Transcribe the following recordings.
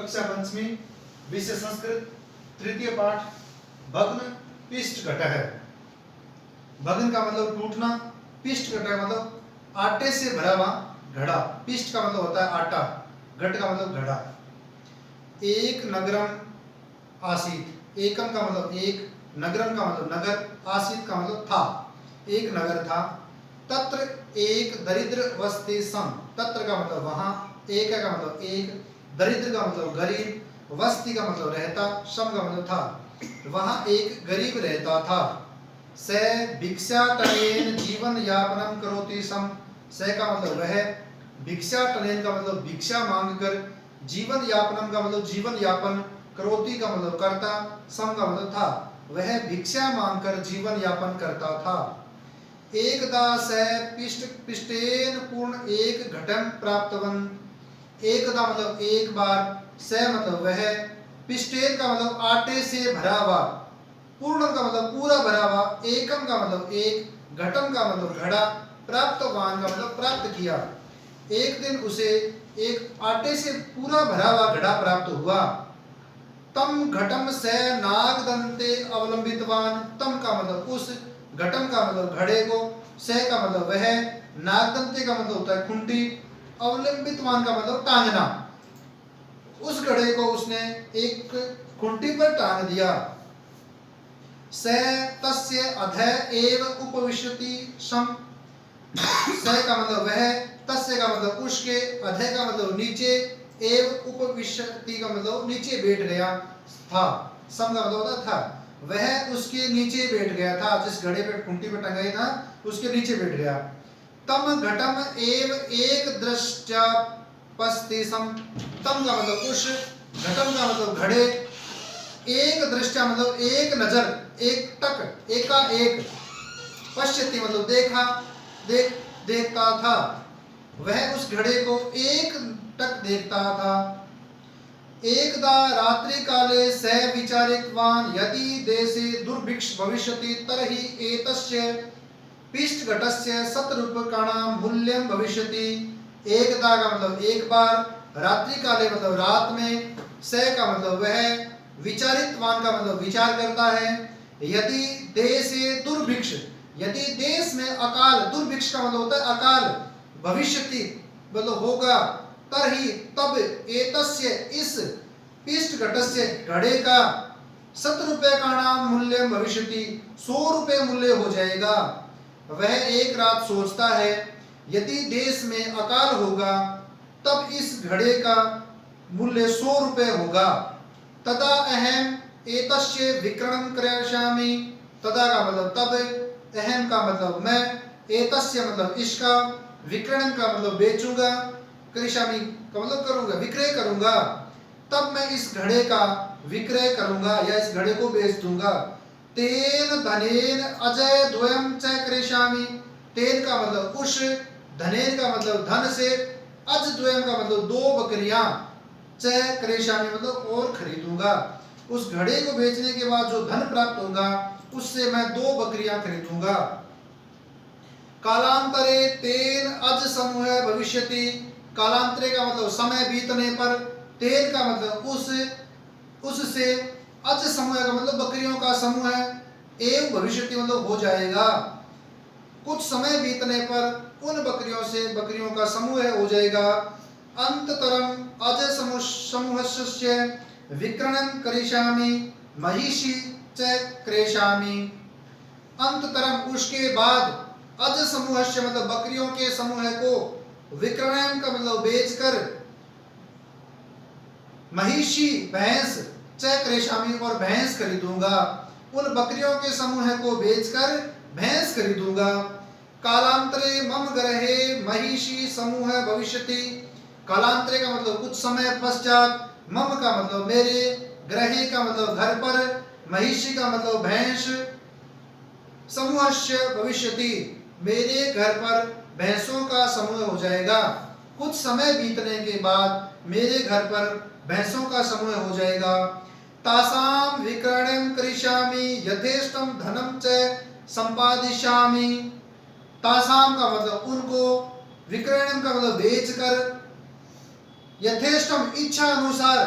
कक्षा पंचमी विषय संस्कृत तृतीय पाठ भग्न पिष्ट घट है। भग्न का मतलब टूटना, पिष्ट घट का मतलब आटे से भरा हुआ घड़ा। पिष्ट का मतलब होता है आटा, घट का मतलब घड़ा। एक नगरम आसीत, एकम का मतलब एक, नगरम का मतलब नगर, आसीत का मतलब था। एक नगर था। तत्र एक दरिद्र वस्ति सम, तत्र का मतलब वहां, एक का मतलब एक, दरिद्र का मतलब गरीब, वस्ती का मतलब रहता, सम का मतलब था। वहां एक गरीब रहता था। स भिक्षाटनेन जीवन यापनम करोति सम, स का मतलब वह, भिक्षाटनेन का मतलब भिक्षा मांगकर, जीवन यापनम का मतलब जीवन यापन, करोति का मतलब करता, सम का मतलब था। वह भिक्षा मांगकर जीवन यापन करता था। एकदा स पिष्टेन पूर्ण एक घटम प्राप्तवन, एकदा मतलब एक बार, स मतलब वह, पिष्टेन का मतलब आटे से भरा हुआ, पूर्ण का मतलब पूरा भरा हुआ, एकम का मतलब एक, घटम का मतलब घड़ा, प्राप्तवान का मतलब प्राप्त किया। एक दिन उसे एक आटे से पूरा भरा हुआ घड़ा प्राप्त हुआ। तम घटम स नागदंते अवलंबितवान, तम का मतलब उस, घटम का मतलब घड़े को, स का मतलब वह, नागदंते का मतलब होता है खुंटी, अवलंबितवान का मतलब टांगना। उस घड़े को उसने एक खुंटी पर टांग दिया। स तस्य अधः एव उपविशति सम, स का मतलब वह, तस्य का मतलब उसके, अधः का मतलब नीचे, एव उपविशति का मतलब नीचे बैठ गया था, सम का मतलब होता था। वह उसके नीचे बैठ गया था, जिस घड़े पे खुंटी पे टंगाई था उसके नीचे बैठ गया। तम घटम एव एक दृष्ट्या पस्ति सम, तम का मतलब उस, घटम का मतलब घड़े, एक दृष्टा मतलब एक नजर, एक टक, एका एक, पश्यति मतलब देखा, देखता था। वह उस घड़े को एक टक देखता था। एकदा रात्रि काले स विचारितवान यदि देशे दुर्भिक्ष भविष्यति तर्हि एतस्य पिष्ट घटस्य शतरूप्यकाणां मूल्यं भविष्यति। एकदा का मतलब एक बार, रात्रि काले मतलब रात में, स का मतलब वह, विचारितवान का मतलब विचार करता है। यदि देशे दुर्भिक्ष, यदि देश में अकाल, दुर्भिक्ष का मतलब होता है अकाल, भविष्यति मतलब होगा, तरही तब, एतस्य इस, पिष्ट घटस्य घड़े का, शतरूप्यकाणां मूल्यं भविष्यति 100 रुपये मूल्य हो जाएगा। वह एक रात सोचता है यदि देश में अकाल होगा तब इस घड़े का मूल्य 100 रुपये होगा। तदा अहम एतस्य विक्रयणं करिष्यामि, तदा का मतलब तब, अहम का मतलब मैं, एतस्य मतलब इसका, विक्रयणं का मतलब बेचूंगा, करिष्यामि का मतलब करूंगा, विक्रय करूंगा। तब मैं इस घड़े का विक्रय करूंगा या इस घड़े को बेच दूंगा। तेन धनेन अजय द्वयम च करिष्यामि, तेन का मतलब उस, धनेन का मतलब धन से, अज द्वयम का मतलब 2 बकरियां, च करिष्यामि मतलब और खरीदूंगा। उस घड़े को बेचने के बाद जो धन प्राप्त होगा उससे मैं 2 बकरियां खरीदूंगा। कालांतरे तेन अज समूह भविष्यति, कालांतरे का मतलब समय बीतने पर, तेन का मतलब उस, उससे, अज समूह का मतलब बकरियों का समूह है, एव भविष्यति मतलब हो जाएगा। कुछ समय बीतने पर उन बकरियों से बकरियों का समूह हो जाएगा। अंततरम अज समूहस्य विक्रयणं करिष्यामि महिषी च क्रेष्यामि, अंततरम उसके बाद, अज समूहस्य मतलब बकरियों के समूह को, विक्रयण का मतलब बेचकर, महिषी भैंस, च क्रेष्यामि और भैंस खरीदूंगा। उन बकरियों के समूह को बेचकर भैंस खरीदूंगा। कालांतरे मम गृहे महिषी समूह भविष्यति, कालांतरे का मतलब कुछ समय पश्चात, मम का मतलब मेरे, गृहे का मतलब घर पर, महिषी का मतलब भैंस, समूहस्य भविष्यति मेरे घर पर भैंसों का समूह हो जाएगा। कुछ समय बीतने के बाद मेरे घर पर भैंसों का समूह हो जाएगा। तासाम विक्रयणं करिष्यामि यथेष्टं धनं च संपादिष्यामि, तासाम का मतलब उनको, विक्रयणं का मतलब बेचकर, यथेष्टम इच्छा अनुसार,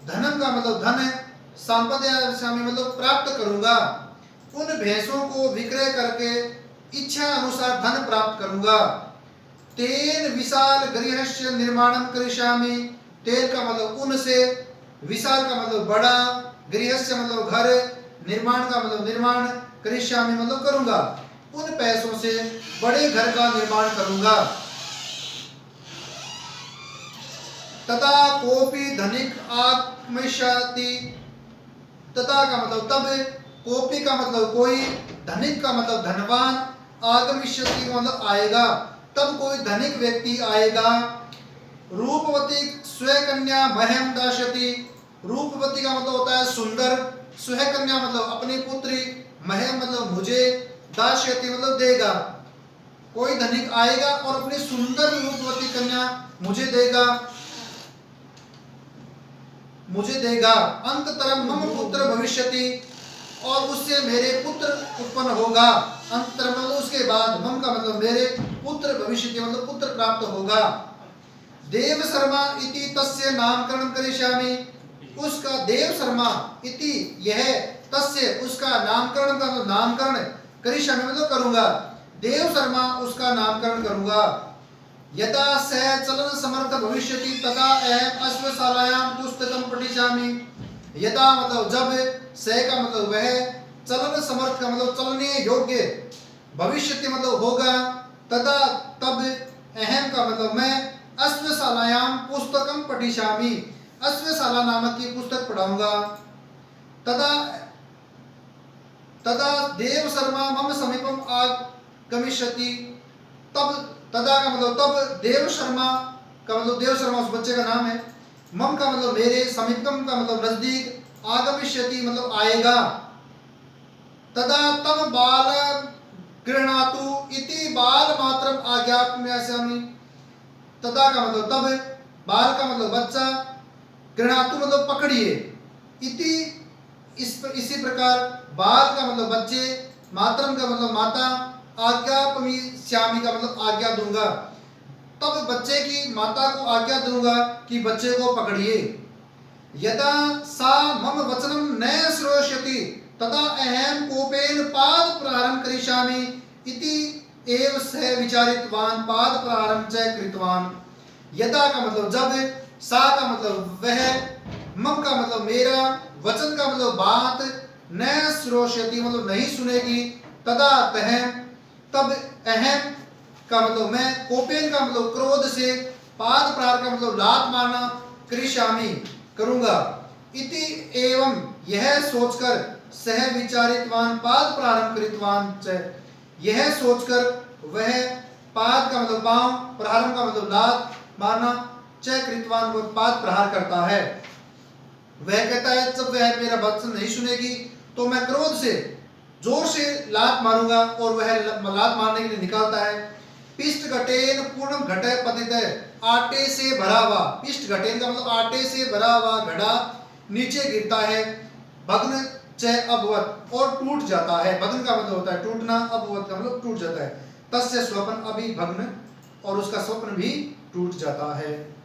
धनम का मतलब धन है, संपद्यास्यामि मतलब प्राप्त करूंगा। उन भैंसों को विक्रय करके इच्छा अनुसार धन प्राप्त करूंगा। तेन विशाल गृहस्य निर्माणम करिष्यामि, तेन का मतलब उनसे, विशाल का मतलब बड़ा, गृहस्य मतलब घर, निर्माण का मतलब निर्माण, करिष्यामि मतलब करूंगा। उन पैसों से बड़े घर का निर्माण करूंगा। तथा कोपी धनिक आगमिष्यति, तथा का मतलब तब, कोपी का मतलब कोई, धनिक का मतलब धनवान, आगमिष्यति मतलब आएगा, तब कोई धनिक व्यक्ति आएगा। रूपवती स्वकन्या मह्यम दास्यति, रूपवती का मतलब होता है सुंदर, स्वकन्या मतलब अपनी पुत्री, मह्यम मतलब मुझे, दास्यति मतलब देगा। कोई धनिक आएगा और अपनी सुंदर रूपवती कन्या मुझे देगा। अंततरम मम पुत्र भविष्यति, और उससे मेरे पुत्र उत्पन्न होगा। अंततरम मतलब उसके बाद, मम का मतलब मेरे, पुत्र भविष्यति मतलब पुत्र प्राप्त होगा। देव शर्मा इति तस्य नामकरण करिष्यामि, उसका देव शर्मा इति यह, तस्य उसका नामकरण का मतलब नामकरण, करिष्यामि मतलब करूंगा। देव शर्मा उसका नामकरण करूंगा। यदा सह चलन समर्थ भविष्यति तथा अहम अश्वशालायां पुस्तकम पठिष्यामि, यदा मतलब जब, सह का मतलब वह, चलन समर्थ का मतलब चलने योग्य, भविष्यति मतलब होगा, तथा तब, अहम का मतलब मैं, अश्वशालायां पुस्तकम पठिष्यामि अश्वशाला नामक की पुस्तक पढ़ाऊंगा। तदा देव शर्मा मम समीपम आगमिष्यति, तब, तदा का मतलब तब, देव शर्मा का मतलब देव शर्मा उस बच्चे का नाम है, मम का मतलब मेरे, समीपम का मतलब नजदीक, आगमिष्यति मतलब आएगा। तदा तम बाल गृह्णातु इति बाल मात्रम आज्ञाप्यामि, तदा का मतलब तब, बाल का मतलब बच्चा, गृह्णातु मतलब पकड़िए, इति इसी प्रकार, बाल का मतलब बच्चे, मातरम का मतलब माता, आज्ञाप्यामि का मतलब आज्ञा दूंगा, तब बच्चे की माता को आज्ञा दूंगा कि बच्चे को पकड़िए। यदा सा मम वचनम न श्रोष्यति तदा अहम कोपेन पाद प्रहारं करिष्यामि इति एव सह विचारितवान पाद प्रहारं च कृतवान। यदा का मतलब जब, सा का मतलब वह, मम का मतलब मेरा, वचन का मतलब बात, न श्रोष्यति मतलब नहीं सुनेगी, तदा तब, अहम का मतलब मैं, कोपेन का मतलब क्रोध से, पाद प्रहार का मतलब लात मारना, करिष्यामि करूंगा, इति एवं यह सोचकर, सह विचारितवान पाद प्रहारं कृतवान च, यह सोचकर वह, पाद का मतलब पांव, प्रहारं का मतलब लात मारना, च कृतवान वो पाद प्रहार करता है। वह कहता है जब वह मेरा वचन नहीं सुनेगी तो मैं क्रोध से, जोर से लात मारूंगा, और वह लात मारने के लिए निकालता है। पिष्ट घटेन पूर्णम घटे पतित, आटे से भरा हुआ, पिष्ट घटेन का मतलब आटे से भरा हुआ घड़ा नीचे गिरता है। भग्न च अभवत और टूट जाता है, भग्न का मतलब होता है टूटना, अभवत का मतलब टूट जाता है। तस्य स्वप्न अभी भग्न, और उसका स्वप्न भी टूट जाता है।